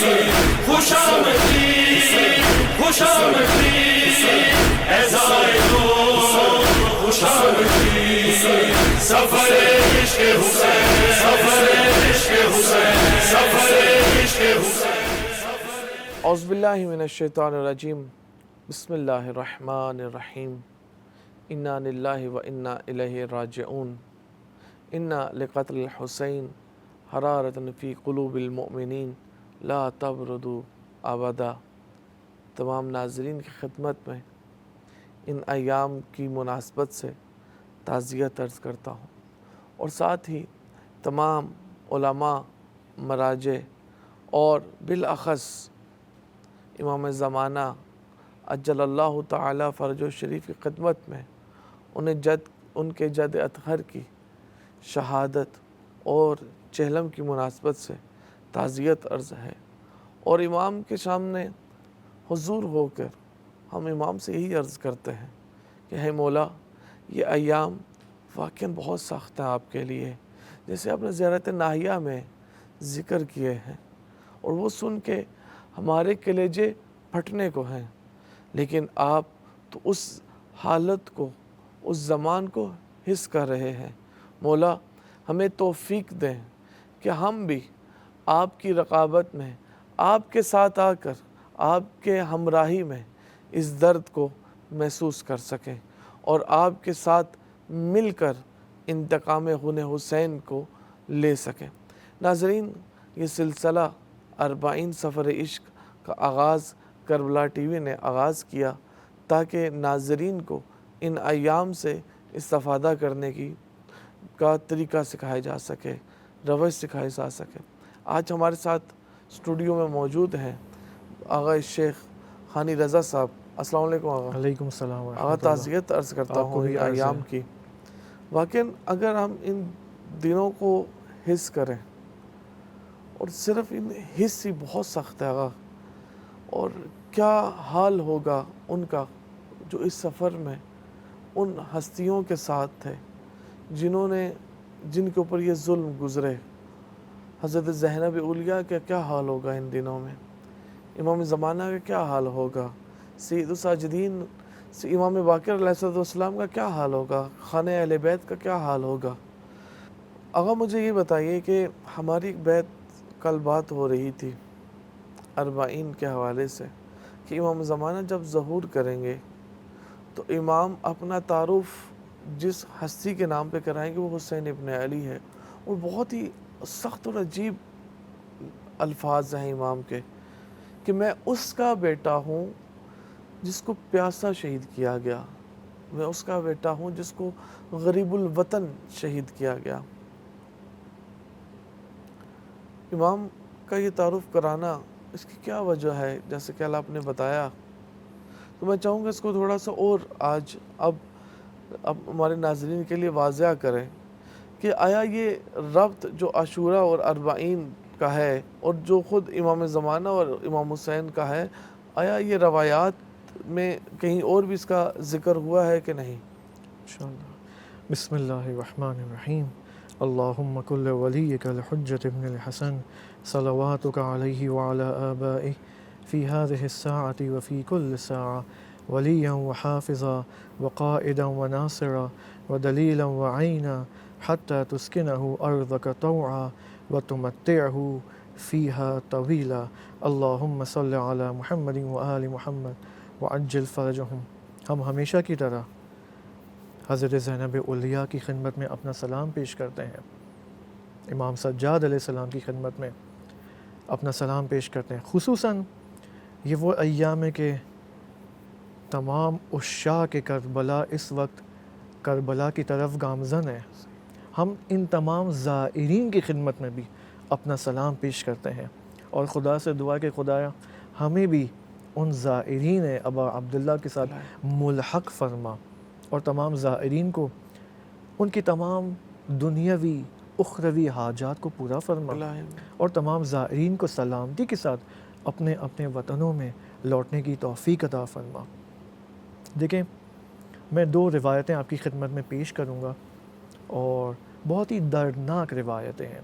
خوش آمدید خوش آمدید اے زائرون خوش آمدید سفر عشق حسین سفر عشق حسین سفر عشق حسین اعوذ باللہ من الشیطان الرجیم بسم اللہ الرحمن الرحیم انا للہ و انا الیہ راجعون انا لقتل الحسین حرارۃ فی قلوب المؤمنین لا تبردوا ابدا۔ تمام ناظرین کی خدمت میں ان ایام کی مناسبت سے تعزیت عرض کرتا ہوں، اور ساتھ ہی تمام علماء، مراجع اور بالاخص امام زمانہ عجل اللہ تعالی فرجہ شریف کی خدمت میں ان کے جد اطہر کی شہادت اور چہلم کی مناسبت سے تعزیت عرض ہے، اور امام کے سامنے حضور ہو کر ہم امام سے یہی عرض کرتے ہیں کہ اے مولا، یہ ایام واقعاً بہت سخت ہیں آپ کے لیے، جیسے آپ نے زیارت ناہیہ میں ذکر کیے ہیں، اور وہ سن کے ہمارے کلیجے پھٹنے کو ہیں، لیکن آپ تو اس حالت کو، اس زمان کو حس کر رہے ہیں۔ مولا، ہمیں توفیق دیں کہ ہم بھی آپ کی رقابت میں، آپ کے ساتھ آ کر، آپ کے ہمراہی میں اس درد کو محسوس کر سکیں، اور آپ کے ساتھ مل کر انتقام خون حسین کو لے سکیں۔ ناظرین، یہ سلسلہ 40 سفر عشق کا آغاز کربلا ٹی وی نے آغاز کیا تاکہ ناظرین کو ان ایام سے استفادہ کرنے کا طریقہ سکھایا جا سکے، روش سکھائی جا سکے۔ آج ہمارے ساتھ اسٹوڈیو میں موجود ہیں آغا شیخ خانی رضا صاحب۔ السلام علیکم آغا۔ علیکم السلام ورحمۃ اللہ۔ آغا، تعزیت عرض کرتا ہوں ان ایام کی۔ واقعاً اگر ہم ان دنوں کو حس کریں، اور صرف ان حس ہی بہت سخت ہے آغا، اور کیا حال ہوگا ان کا جو اس سفر میں ان ہستیوں کے ساتھ تھے جن کے اوپر یہ ظلم گزرے۔ حضرت زینب اولیاء کا کیا حال ہوگا ان دنوں میں، امام زمانہ کا کیا حال ہوگا، سید الساجدین امام باقر علیہ السلام کا کیا حال ہوگا، خانہ اہل بیت کا کیا حال ہوگا۔ آغا، مجھے یہ بتائیے کہ ہماری ایک بیت کل بات ہو رہی تھی 40 کے حوالے سے کہ امام زمانہ جب ظہور کریں گے تو امام اپنا تعارف جس ہستی کے نام پہ کرائیں گے وہ حسین ابن علی ہے، اور بہت ہی سخت اور عجیب الفاظ ہیں امام کے کہ میں اس کا بیٹا ہوں جس کو پیاسا شہید کیا گیا، میں اس کا بیٹا ہوں جس کو غریب الوطن شہید کیا گیا۔ امام کا یہ تعارف کرانا، اس کی کیا وجہ ہے؟ جیسے کہ آپ نے بتایا، تو میں چاہوں گا اس کو تھوڑا سا اور آج اب ہمارے ناظرین کے لیے واضح کریں کہ آیا یہ ربط جو عاشوراء اور 40 کا ہے، اور جو خود امام زمانہ اور امام حسین کا ہے، آیا یہ روایات میں کہیں اور بھی اس کا ذکر ہوا ہے کہ نہیں؟ انشاءاللہ۔ بسم اللہ الرحمن الرحیم۔ اللہم کل ولیک الحجۃ ابن الحسن صلواتک علیہ وعلی آبائہ فی هذه الساعة وفی کل ساعة ولیا وحافظا وقائدا وناصرا ودلیلا وعینا حتی تسکنہ ارضک طوعا وتمتعہ فیہا طویلا اللہم صل علی محمد وآل محمد وعجل فرجہم۔ ہم ہمیشہ کی طرح حضرت زینب اولیاء کی خدمت میں اپنا سلام پیش کرتے ہیں، امام سجاد علیہ السلام کی خدمت میں اپنا سلام پیش کرتے ہیں۔ خصوصاً یہ وہ ایام ہے کہ تمام عشاق کربلا اس وقت کربلا کی طرف گامزن ہے۔ ہم ان تمام زائرین کی خدمت میں بھی اپنا سلام پیش کرتے ہیں، اور خدا سے دعا کہ خدایا ہمیں بھی ان زائرین ابا عبداللہ کے ساتھ ملحق فرما، اور تمام زائرین کو ان کی تمام دنیاوی اخروی حاجات کو پورا فرما، اور تمام زائرین کو سلامتی کے ساتھ اپنے اپنے وطنوں میں لوٹنے کی توفیق عطا فرما۔ دیکھیں، میں 2 روایتیں آپ کی خدمت میں پیش کروں گا، اور بہت ہی دردناک روایتیں ہیں۔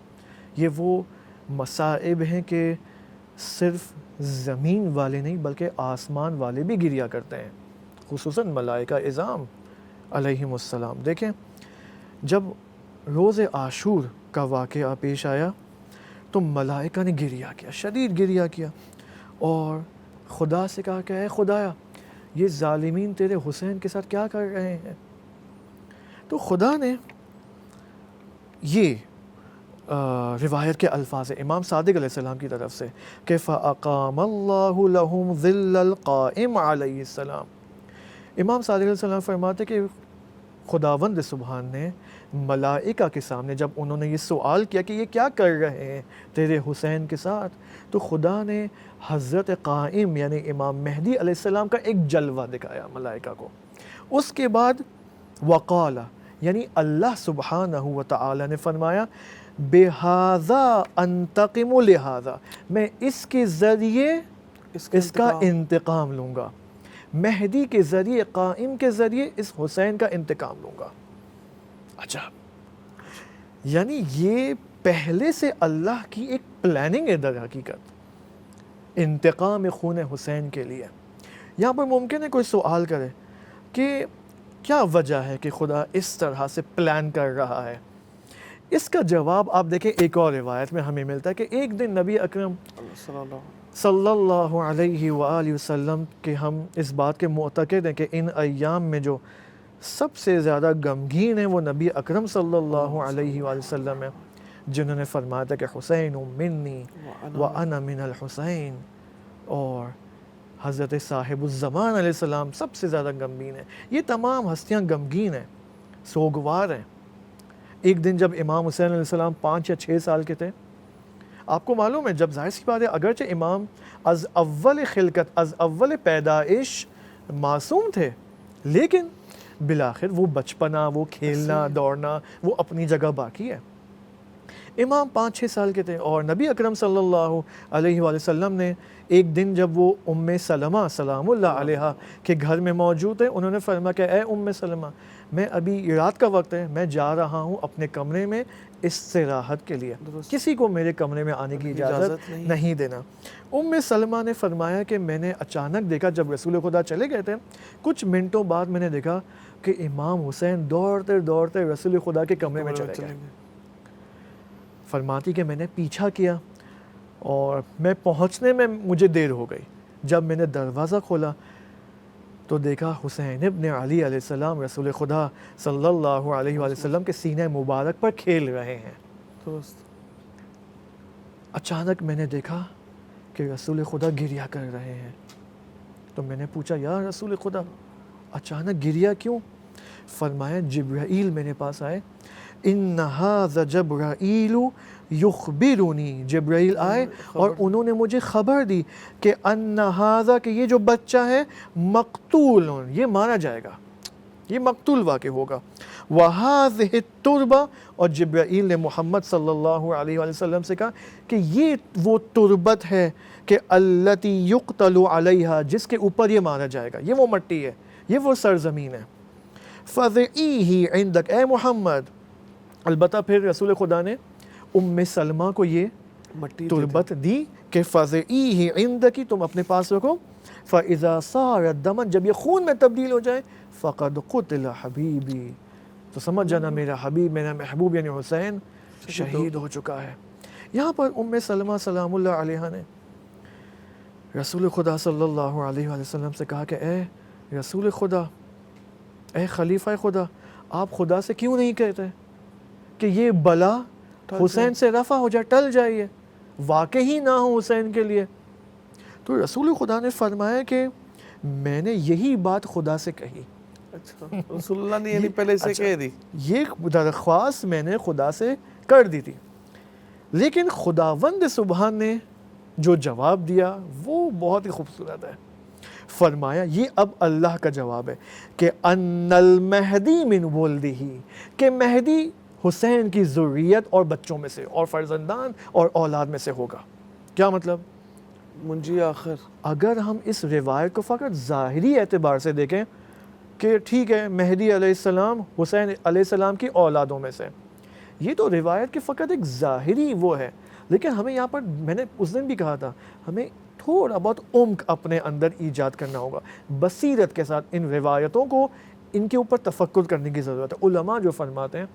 یہ وہ مصائب ہیں کہ صرف زمین والے نہیں بلکہ آسمان والے بھی گریا کرتے ہیں، خصوصاً ملائکہ اعظام علیہم السلام۔ دیکھیں جب روز عاشور کا واقعہ پیش آیا تو ملائکہ نے گریا کیا، شدید گریا کیا، اور خدا سے کہا کہ اے خدایا یہ ظالمین تیرے حسین کے ساتھ کیا کر رہے ہیں؟ تو خدا نے یہ روایت کے الفاظ امام صادق علیہ السلام کی طرف سے کہ فَأَقَامَ اللَّهُ لَهُمْ ظِلَّ الْقَائِمِ علیہ السلام، امام صادق علیہ السلام فرماتے کہ خداوند سبحان نے ملائکہ کے سامنے جب انہوں نے یہ سوال کیا کہ یہ کیا کر رہے ہیں تیرے حسین کے ساتھ، تو خدا نے حضرت قائم یعنی امام مہدی علیہ السلام کا ایک جلوہ دکھایا ملائکہ کو۔ اس کے بعد وقال یعنی اللہ سبحانہ و تعالی نے فرمایا بہذا انتقم لہذا، میں اس کے ذریعے اس کا انتقام لوں گا، مہدی کے ذریعے، قائم کے ذریعے اس حسین کا انتقام لوں گا۔ اچھا، یعنی یہ پہلے سے اللہ کی ایک پلاننگ ہے در حقیقت انتقام خون حسین کے لیے۔ یہاں پر ممکن ہے کوئی سوال کرے کہ کیا وجہ ہے کہ خدا اس طرح سے پلان کر رہا ہے؟ اس کا جواب آپ دیکھیں ایک اور روایت میں ہمیں ملتا ہے کہ ایک دن نبی اکرم صلی اللہ علیہ وآلہ وسلم کہ ہم اس بات کے معتقد ہیں کہ ان ایام میں جو سب سے زیادہ غمگین ہیں وہ نبی اکرم صلی اللہ علیہ وآلہ وسلم ہیں، جنہوں نے فرمایا تھا کہ حسین منی وانا من الحسین، اور حضرت صاحب الزمان علیہ السلام سب سے زیادہ غمگین ہیں۔ یہ تمام ہستیاں غمگین ہیں، سوگوار ہیں۔ ایک دن جب امام حسین علیہ السلام 5 یا 6 سال کے تھے، آپ کو معلوم ہے جب ظاہر سی بات ہے اگرچہ امام از اول خلقت از اول پیدائش معصوم تھے، لیکن بالآخر وہ بچپنا، وہ کھیلنا دوڑنا وہ اپنی جگہ باقی ہے۔ امام 5-6 سال کے تھے اور نبی اکرم صلی اللہ علیہ وآلہ وسلم نے ایک دن جب وہ ام سلمہ سلام اللہ علیہا کے گھر میں موجود ہیں، انہوں نے فرمایا کہ اے ام سلمہ، میں ابھی رات کا وقت ہے، میں جا رہا ہوں اپنے کمرے میں استراحت کے لیے، کسی کو میرے کمرے میں آنے کی اجازت نہیں دینا۔ ام سلمہ نے فرمایا کہ میں نے اچانک دیکھا جب رسول خدا چلے گئے تھے، کچھ منٹوں بعد میں نے دیکھا کہ امام حسین دوڑتے دوڑتے رسول خدا کے کمرے میں چلے گئے۔ فرماتی کہ میں نے پیچھا کیا اور میں پہنچنے میں مجھے دیر ہو گئی۔ جب میں نے دروازہ کھولا تو دیکھا حسین ابن علی علیہ السلام رسول خدا صلی اللہ علیہ وآلہ وسلم کے سینہ مبارک پر کھیل رہے ہیں۔ اچانک میں نے دیکھا کہ رسول خدا گریہ کر رہے ہیں، تو میں نے پوچھا یا رسول خدا اچانک گریہ کیوں؟ فرمایا جبرائیل میرے پاس آئے، ان ھذا جبرائیل یخبرنی، جبرائیل آئے اور انہوں نے مجھے خبر دی کہ ان ھذا، کہ یہ جو بچہ ہے مقتول، یہ مارا جائے گا، یہ مقتول واقع ہوگا۔ وَهَذِهِ التُّرْبَةُ، اور جبرائیل نے محمد صلی اللہ علیہ وآلہ وسلم سے کہا کہ یہ وہ تربت ہے کہ التی یقتل علیہا، جس کے اوپر یہ مارا جائے گا، یہ وہ مٹی ہے، یہ وہ سرزمین ہے۔ فَذِعِيهِ عِنْدَكَ، اے محمد، البتہ پھر رسول خدا نے ام سلمہ کو یہ تربت دی کہ فَذِعِيهِ عِنْدَكِ، تم اپنے پاس رکھو، فَإِذَا صَارَ الدَّمَ، جب یہ خون میں تبدیل ہو جائے، فَقَدْ قُتِلَ حَبِيبِي، تو سمجھ جانا میرا حبیب، میرا محبوب یعنی حسین شہید ہو چکا ہے۔ یہاں پر ام سلمہ سلام اللہ علیہا نے رسول خدا صلی اللہ علیہ وآلہ وسلم سے کہا کہ اے رسول خدا، اے خلیفہ خدا، آپ خدا سے کیوں نہیں کہتے کہ یہ بلا حسین سے رفع ہو جائے، ٹل جائے، واقع ہی نہ ہو حسین کے لیے؟ تو رسول خدا نے فرمایا کہ میں نے یہی بات خدا سے کہی۔ اچھا، رسول اللہ نے یعنی پہلے سے کہہ دی، یہ درخواست میں نے خدا سے کر دی تھی، لیکن خداوند سبحان نے جو جواب دیا وہ بہت ہی خوبصورت ہے۔ فرمایا یہ اب اللہ کا جواب ہے کہ ان المہدی من ولدہ، کہ مہدی حسین کی ذریت اور بچوں میں سے اور فرزندان اور اولاد میں سے ہوگا۔ کیا مطلب؟ منجی آخر۔ اگر ہم اس روایت کو فقط ظاہری اعتبار سے دیکھیں کہ ٹھیک ہے مہدی علیہ السلام حسین علیہ السلام کی اولادوں میں سے، یہ تو روایت کے فقط ایک ظاہری وہ ہے، لیکن ہمیں یہاں پر، میں نے اس دن بھی کہا تھا، ہمیں تھوڑا بہت عمق اپنے اندر ایجاد کرنا ہوگا، بصیرت کے ساتھ ان روایتوں کو، ان کے اوپر تفکر کرنے کی ضرورت ہے۔ علماء جو فرماتے ہیں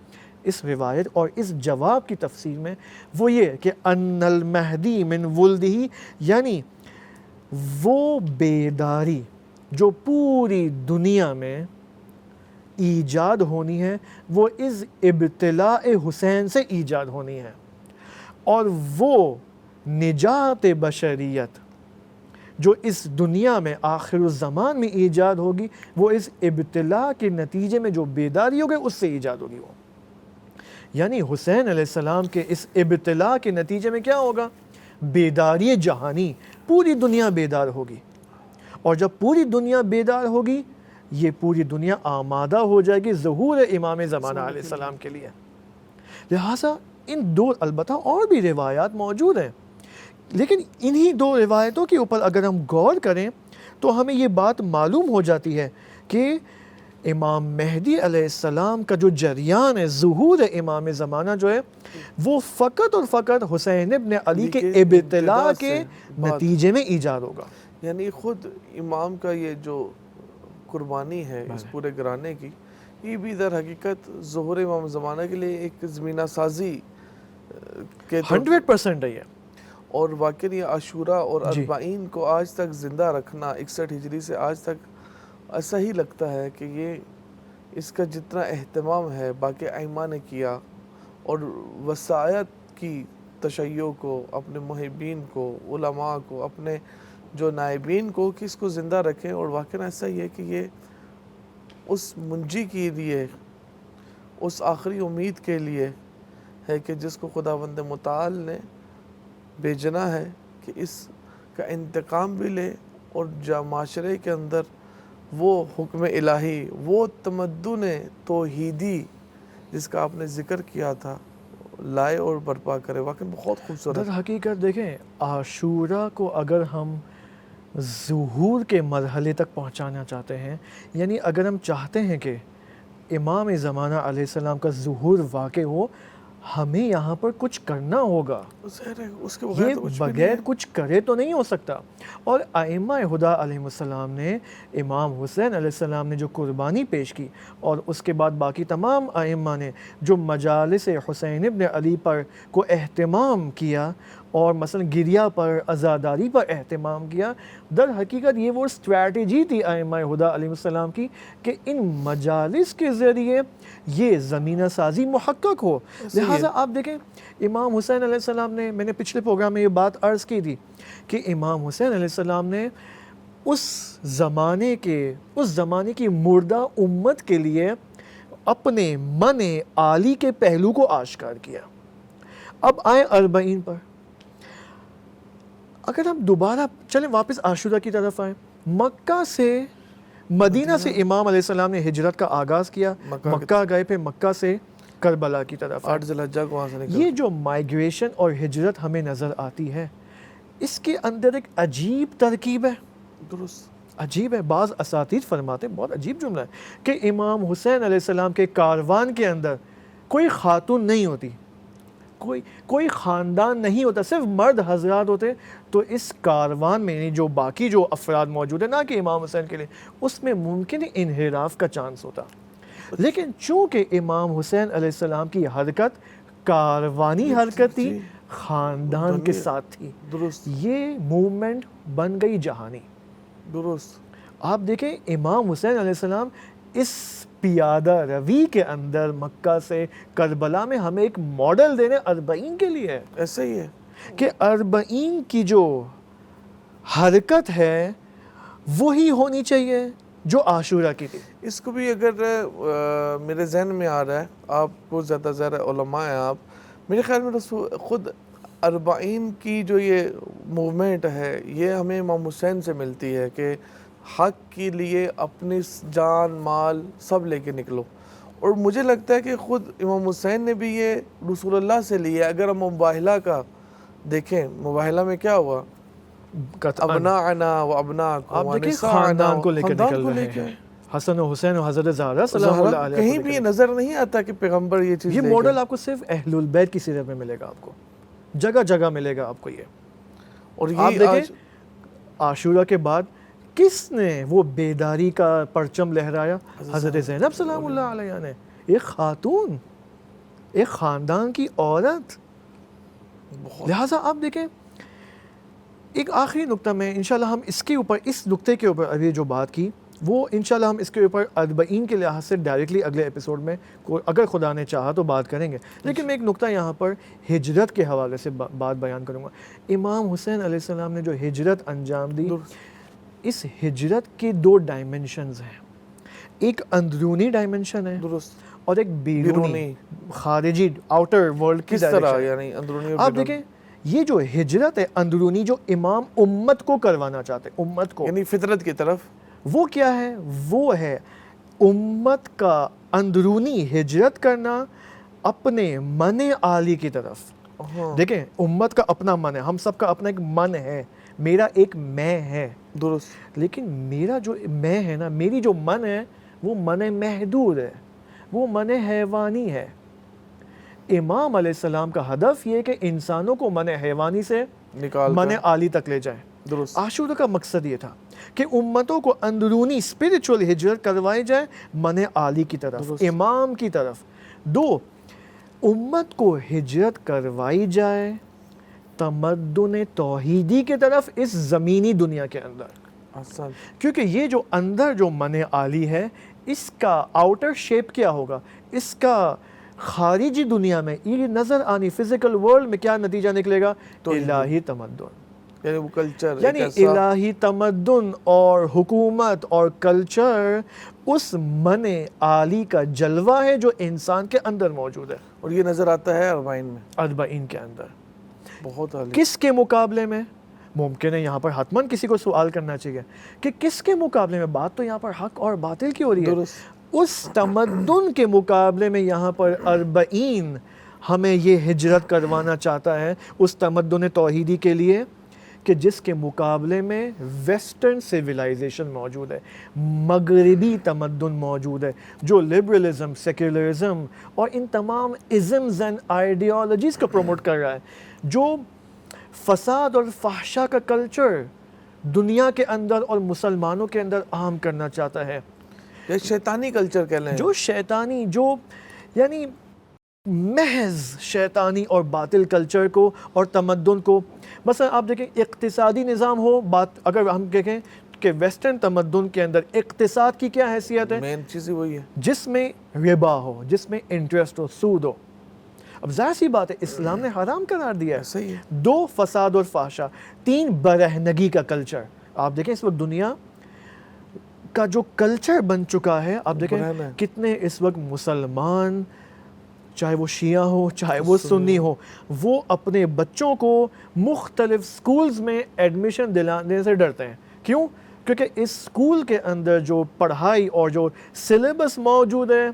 اس روایت اور اس جواب کی تفسیر میں وہ یہ کہ ان المہدی من ولدہ، یعنی وہ بیداری جو پوری دنیا میں ایجاد ہونی ہے وہ اس ابتلاء حسین سے ایجاد ہونی ہے، اور وہ نجات بشریت جو اس دنیا میں آخر الزمان میں ایجاد ہوگی وہ اس ابتلاء کے نتیجے میں جو بیداری ہوگی اس سے ایجاد ہوگی۔ وہ یعنی حسین علیہ السلام کے اس ابتلاء کے نتیجے میں کیا ہوگا؟ بیداری جہانی، پوری دنیا بیدار ہوگی، اور جب پوری دنیا بیدار ہوگی یہ پوری دنیا آمادہ ہو جائے گی ظہور امام زمانہ علیہ السلام کے لیے۔ لہٰذا ان دو، البتہ اور بھی روایات موجود ہیں، لیکن انہی دو روایتوں کے اوپر اگر ہم غور کریں تو ہمیں یہ بات معلوم ہو جاتی ہے کہ امام مہدی علیہ السلام کا جو جریان ہے، ظہور امام زمانہ جو ہے، وہ فقط اور فقط حسین ابن علی کے ابتلاء کے نتیجے میں ایجاد ہوگا۔ یعنی خود امام کا یہ جو قربانی ہے اس پورے گھرانے کی، یہ بھی در حقیقت ظہور امام زمانہ کے لیے ایک زمینہ سازی کے 100% ہے یہ۔ اور واقعی یہ عاشورہ اور اربعین کو آج تک زندہ رکھنا 61 ہجری سے آج تک ایسا ہی لگتا ہے کہ یہ اس کا جتنا اہتمام ہے باقی ائمہ نے کیا، اور وسائط کی تشیع کو، اپنے محبین کو، علماء کو، اپنے جو نائبین کو کہ اس کو زندہ رکھیں، اور واقعی ایسا ہی ہے کہ یہ اس منجی کے لیے، اس آخری امید کے لیے ہے کہ جس کو خداوند متعال نے بھیجنا ہے کہ اس کا انتقام بھی لے، اور معاشرے کے اندر وہ حکم الہی، وہ تمدن توحیدی جس کا آپ نے ذکر کیا تھا، لائے اور برپا کرے۔ واقعی بہت خوبصورت۔ در حقیقت دیکھیں، عاشورہ کو اگر ہم ظہور کے مرحلے تک پہنچانا چاہتے ہیں، یعنی اگر ہم چاہتے ہیں کہ امام زمانہ علیہ السلام کا ظہور واقع ہو، ہمیں یہاں پر کچھ کرنا ہوگا، اس کے یہ بغیر کچھ کرے تو نہیں ہو سکتا۔ اور ائمہ خدا علیہ السلام نے، امام حسین علیہ السلام نے جو قربانی پیش کی، اور اس کے بعد باقی تمام ائمہ نے جو مجالس حسین ابن علی پر کو اہتمام کیا، اور مثلا گریہ پر، عزاداری پر اہتمام کیا، در حقیقت یہ وہ اسٹریٹجی تھی ائمہ خدا علیہ السلام کی کہ ان مجالس کے ذریعے یہ زمینہ سازی محقق ہو۔ لہٰذا آپ دیکھیں امام حسین علیہ السلام نے، میں نے پچھلے پروگرام میں یہ بات عرض کی تھی کہ امام حسین علیہ السلام نے اس زمانے کی مردہ امت کے لیے اپنے من عالی کے پہلو کو آشکار کیا۔ اب آئیں اربعین پر، اگر ہم دوبارہ چلیں واپس عاشورہ کی طرف آئیں، مکہ سے، مدینہ سے امام علیہ السلام نے ہجرت کا آغاز کیا، مکہ گئے، پھر مکہ سے کربلا کی طرف 8 ذی الحجہ کو وہاں سے نکل۔ یہ جو مائیگریشن اور ہجرت ہمیں نظر آتی ہے، اس کے اندر ایک عجیب ترکیب ہے، درست عجیب ہے۔ بعض اساتید فرماتے ہیں، بہت عجیب جملہ ہے، کہ امام حسین علیہ السلام کے کاروان کے اندر کوئی خاتون نہیں ہوتی، کوئی خاندان نہیں ہوتا، صرف مرد حضرات ہوتے، تو اس کاروان میں یعنی جو باقی جو افراد موجود ہیں نہ کہ امام حسین کے لیے، اس میں ممکن انحراف کا چانس ہوتا۔ لیکن چونکہ امام حسین علیہ السلام کی حرکت کاروانی حرکت تھی، خاندان کے ساتھ تھی، درست یہ موومنٹ بن گئی جہانی۔ درست۔ آپ دیکھیں امام حسین علیہ السلام اس پیادہ روی کے اندر مکہ سے کربلا میں ہمیں ایک ماڈل دینے اربعین کے لیے، ایسا ہی ہے کہ اربعین کی جو حرکت ہے وہی ہونی چاہیے جو عاشورہ کی تھی۔ اس کو بھی اگر میرے ذہن میں آ رہا ہے، آپ کو زیادہ زیادہ علماء ہیں آپ، میرے خیال میں خود اربعین کی جو یہ موومنٹ ہے یہ ہمیں امام حسین سے ملتی ہے کہ حق کے لیے اپنی جان مال سب لے کے نکلو، اور مجھے لگتا ہے کہ خود امام حسین نے بھی یہ رسول اللہ سے لیا۔ اگر ہم مباہلہ کا دیکھیں، مباہلہ میں کیا ہوا؟ ابناءنا و ابناءکم، آپ دیکھیں خاندان کو لے کے نکل رہے ہیں، حسن و حسین و حضرت زہرا سلام اللہ علیہ کہیں بھی یہ نظر نہیں آتا کہ پیغمبر یہ چیز یہ ماڈل آپ کو صرف اہل البیت کی سیرت میں ملے گا، آپ کو جگہ جگہ ملے گا آپ کو یہ. اور آپ یہ دیکھیں عاشورہ کے بعد کس نے وہ بیداری کا پرچم لہرایا؟ حضرت زینب سلام اللہ علیہ نے، ایک خاتون، ایک خاندان کی عورت. لہٰذا آپ دیکھیں ایک آخری نقطہ میں انشاءاللہ ہم اس کے اوپر، اس نقطے کے اوپر ابھی جو بات کی وہ انشاءاللہ ہم اس کے اوپر اربعین کے لحاظ سے ڈائریکٹلی اگلے ایپیسوڈ میں اگر خدا نے چاہا تو بات کریں گے. لیکن میں ایک نقطہ یہاں پر ہجرت کے حوالے سے بات بیان کروں گا. امام حسین علیہ السلام نے جو ہجرت انجام دی، اس ہجرت کے دو ڈائمنشنز ہیں. ایک اندرونی ڈائمنشن ہے درست، اور ایک بیرونی خارجی آؤٹر ورلڈ کی کس طرح ڈائریکشن. یعنی اندرونی اور آپ بیرونی؟ دیکھیں یہ جو ہجرت ہے اندرونی جو امام امت کو کروانا چاہتے ہیں، امت کو، یعنی فطرت کی طرف، وہ کیا ہے؟ وہ ہے امت کا اندرونی ہجرت کرنا اپنے من عالی کی طرف. دیکھیں امت کا اپنا من ہے، ہم سب کا اپنا ایک من ہے، میرا ایک میں ہے. درست. لیکن میرا جو میں ہے نا، میری جو من ہے وہ من محدود ہے، وہ من حیوانی ہے. امام علیہ السلام کا ہدف یہ کہ انسانوں کو من حیوانی سے نکال من عالی تک لے جائے. درست. عاشورہ کا مقصد یہ تھا کہ امتوں کو اندرونی اسپرچول ہجرت کروائی جائے من عالی کی طرف، درست. امام کی طرف. دو، امت کو ہجرت کروائی جائے تمدن توحیدی کی طرف اس زمینی دنیا کے اندر. احسن. کیونکہ یہ جو اندر جو من عالی ہے، اس کا آؤٹر شیپ کیا ہوگا، اس کا خارجی دنیا میں یہ نظر آنی فزیکل ورلڈ میں کیا نتیجہ نکلے گا؟ الہی تمدن. یعنی وہ کلچر، یعنی الہی تمدن اور حکومت اور کلچر اس من عالی کا جلوہ ہے جو انسان کے اندر موجود ہے. اور یہ نظر آتا ہے اربعین میں، اربعین کے اندر. بہت عالی. کس کے مقابلے میں؟ ممکن ہے یہاں پر حتماً کسی کو سوال کرنا چاہیے کہ کس کے مقابلے میں؟ بات تو یہاں پر حق اور باطل کی ہو رہی ہے. درست. اس تمدن کے مقابلے میں یہاں پر اربعین ہمیں یہ ہجرت کروانا چاہتا ہے اس تمدن توحیدی کے لیے کہ جس کے مقابلے میں ویسٹرن سیولائزیشن موجود ہے، مغربی تمدن موجود ہے جو لبرلزم، سیکولرزم اور ان تمام ازمز اینڈ آئیڈیالوجیز کو پروموٹ کر رہا ہے، جو فساد اور فحشا کا کلچر دنیا کے اندر اور مسلمانوں کے اندر عام کرنا چاہتا ہے. یہ شیطانی کلچر کہہ لیں، جو شیطانی، جو یعنی محض شیطانی اور باطل کلچر کو اور تمدن کو. مثلا آپ دیکھیں اقتصادی نظام ہو، بات اگر ہم دیکھیں کہ ویسٹرن تمدن کے اندر اقتصاد کی کیا حیثیت ہے؟ مین چیز ہی وہی ہے جس میں ربا ہو، جس میں انٹرسٹ ہو، سود ہو. اب ظاہر سی بات ہے اسلام نے حرام قرار دیا ہے. صحیح ہے. 2 فساد اور فحشا، 3 برہنگی کا کلچر. آپ دیکھیں اس وقت دنیا کا جو کلچر بن چکا ہے، آپ دیکھیں کتنے اس وقت مسلمان، چاہے وہ شیعہ ہو چاہے وہ سنی ہو، وہ اپنے بچوں کو مختلف سکولز میں ایڈمیشن دلانے سے ڈرتے ہیں. کیوں؟ کیونکہ اس سکول کے اندر جو پڑھائی اور جو سلیبس موجود ہے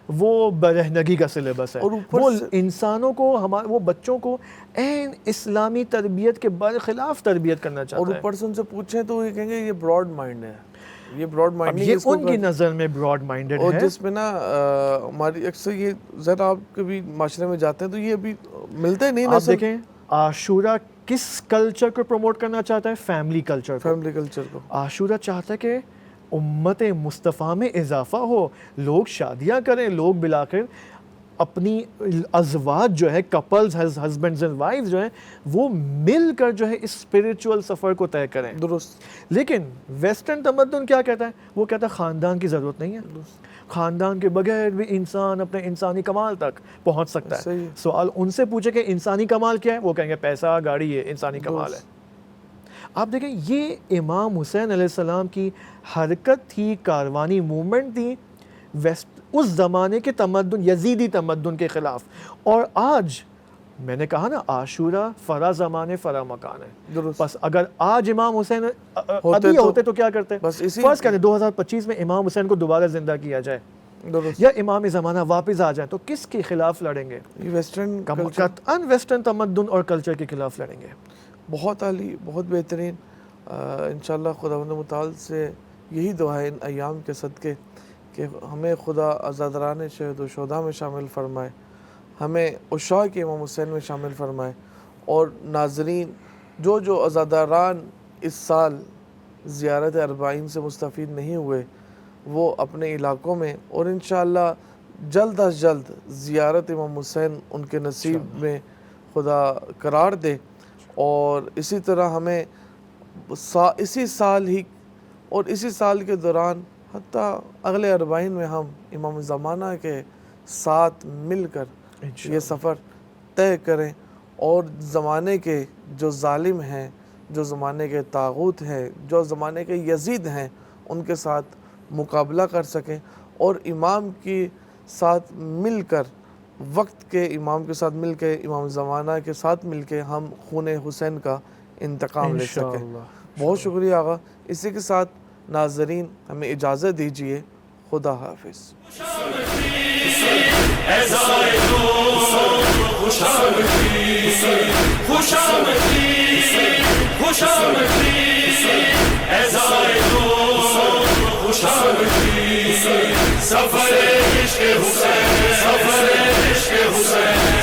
وہ برہنگی کا سلیبس ہے، وہ انسانوں کو، وہ بچوں کو عین اسلامی تربیت کے برخلاف تربیت کرنا چاہتا ہے. اور اوپر سے ان سے پوچھیں تو یہ کہیں گے یہ براڈ مائنڈ ہے. یہ براڈ مائنڈ یہ ان کی نظر میں براڈ مائنڈڈ ہے. اور جس میں نا ہماری اکثر یہ ذرا آپ کبھی معاشرے میں جاتے ہیں تو یہ ابھی ملتا ہی نہیں. آپ دیکھیں عاشورہ کس کلچر کو پروموٹ کرنا چاہتا ہے؟ فیملی کلچر کو. فیملی کلچر کو. عاشورہ چاہتا ہے کہ امت مصطفیٰ میں اضافہ ہو، لوگ شادیاں کریں، لوگ بلا کر اپنی ازواج جو ہے، کپلز، ہسبینڈز اینڈ وائفز جو ہیں، وہ مل کر جو ہے اس اسپریچول سفر کو طے کریں. درست. لیکن ویسٹرن تمدن کیا کہتا ہے؟ وہ کہتا ہے خاندان کی ضرورت نہیں ہے، خاندان کے بغیر بھی انسان اپنے انسانی کمال تک پہنچ سکتا ہے. سوال ان سے پوچھے کہ انسانی کمال کیا ہے، وہ کہیں گے پیسہ، گاڑی، یہ انسانی کمال ہے. آپ دیکھیں یہ امام حسین علیہ السلام کی حرکت تھی، کاروانی موومنٹ تھی اس زمانے کے تمدن، یزیدی تمدن کے خلاف. اور آج میں نے کہا نا عاشورہ فرا زمانے فرا مکان ہے. بس اگر آج امام حسین ابھی ہوتے تو کیا کرتے؟ فرض کریں 2025 میں امام حسین کو دوبارہ زندہ کیا جائے یا امام زمانہ واپس آ جائیں تو کس کے خلاف لڑیں گے؟ قطعاً ویسٹرن تمدن اور کلچر کے خلاف لڑیں گے. بہت عالی، بہت بہترین. انشاءاللہ خداوند متعال سے یہی دعا ہے ان ایام کے صدقے کہ ہمیں خدا عزادران شہد و شہداء میں شامل فرمائے، ہمیں عشاء کے امام حسین میں شامل فرمائے، اور ناظرین جو عزاداران اس سال زیارت اربعین سے مستفید نہیں ہوئے وہ اپنے علاقوں میں، اور انشاءاللہ جلد از جلد زیارت امام حسین ان کے نصیب میں خدا قرار دے، اور اسی طرح ہمیں اسی سال ہی اور اسی سال کے دوران حتیٰ اگلے اربعین میں ہم امام زمانہ کے ساتھ مل کر یہ سفر طے کریں، اور زمانے کے جو ظالم ہیں، جو زمانے کے طاغوت ہیں، جو زمانے کے یزید ہیں، ان کے ساتھ مقابلہ کر سکیں، اور امام کے ساتھ مل کر، وقت کے امام کے ساتھ مل کے، امام زمانہ کے ساتھ مل کے ہم خون حسین کا انتقام لے سکیں۔ بہت شکریہ آقا۔ اسی کے ساتھ ناظرین ہمیں اجازت دیجیے، خدا حافظ۔ سفر عشق حسین، سفر عشق حسین۔